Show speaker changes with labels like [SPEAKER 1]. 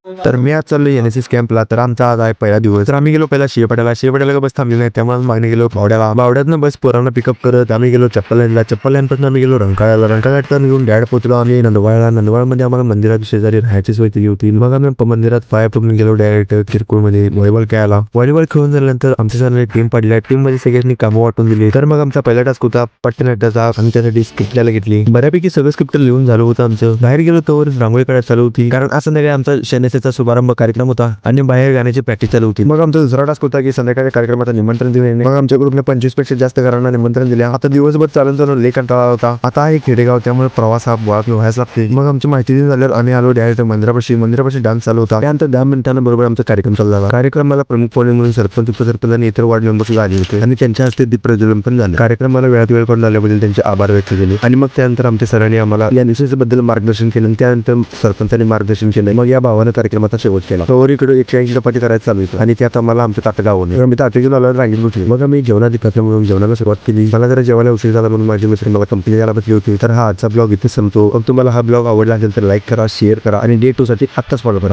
[SPEAKER 1] तर मी आज चाललो NSS कॅम्पला. तर आमचा आज आहे पहिला दिवस. तर आम्ही गेलो पहिला शिळेपाड्याला बस थांबली नाही, त्यामुळे मागणी गेलो बावड्यातनं बस पोरांना पिकअप करत आम्ही गेलो चप्पल लँडपासून आम्ही गेलो रंकाळ्यात घेऊन डायरेक्ट पोहोचलो आम्ही नंदवाळमध्ये. आम्हाला मंदिरात शेजारी राहायची सोय केली होती. मग आम्ही मंदिरात पाया पडून गेलो डायरेक्ट किरकोळमध्ये व्हॉलीबॉल खेळायला. व्हॉलीबॉल खेळून झाल्यानंतर आमच्या सरांनी टीम पडल्या. टीम मध्ये सगळ्यांनी कामं वाटून दिली. तर मग आमचा पहिला टास्क होता पट्टनाट्याचा. आम्ही त्यासाठी स्क्रिप्ट घेतली. बऱ्यापैकी सगळं स्क्रिप्ट लिहून झालं होतं आमचं. बाहेर गेलो तर रांगोळी काढायला चालू होती, कारण असं नाही आमचा शनसेचा शुभारंभ कार्यक्रम होता आणि बाहेर गाण्याची प्रॅक्टिस चालू होती. मग आमचा दुसरा टास्क होता की संध्याकाळी कार्यक्रमाचा निमंत्रण देणे. मग आमच्या ग्रुपने 25 पेक्षा जास्त घरांना निमंत्रण दिले. आता दिवसभर चालून लई कंटाळा होता. आता आहे खेडेगाव, त्यामुळे प्रवास हा व्हायच लागते. मग आमची माहिती झाल्यावर आम्ही आलो डायरेक्ट मंदिरापाशी डान्स चालू होता. त्यानंतर 10 मिनिटांना बरोबर आमचा कार्यक्रम चालू झाला. कार्यक्रमाला प्रमुख पाहुणे म्हणून सरपंच उपसरपंच आणि इतर वार्ड मेंबर सुद्धा आले होते आणि त्यांच्या हस्ते दीप प्रज्वलन पण झालं. कार्यक्रमाला वेळात वेळ करून आल्याबद्दल त्यांचे आभार व्यक्त केले. आणि मग त्यानंतर आमच्या सरांनी आम्हाला या निश्चित बद्दल मार्गदर्शन केलं. त्यानंतर सरपंचांनी मार्गदर्शन केलं. मग या भावानं कार्यक्रमाचा शेवट केला. इकडे 180 चपाती करायचं चालू होतं आणि त्यात आम्हाला आमचं ताटं गावलं. मी ताटं घेऊन आलो रांगेत बसले. मग आम्ही जेवणात म्हणून जेवणाला सुरुवात केली. मला जरा जेवायला उशीर झाला म्हणून माझी मित्र मला कंपनी यायला बसली होती. तर हा आजचा ब्लॉग इथे संपतो. तुम्हाला हा ब्लॉग आवडला असेल तर लाईक करा, शेअर करा आणि डे 2 साठी आत्ताच फॉलो करा.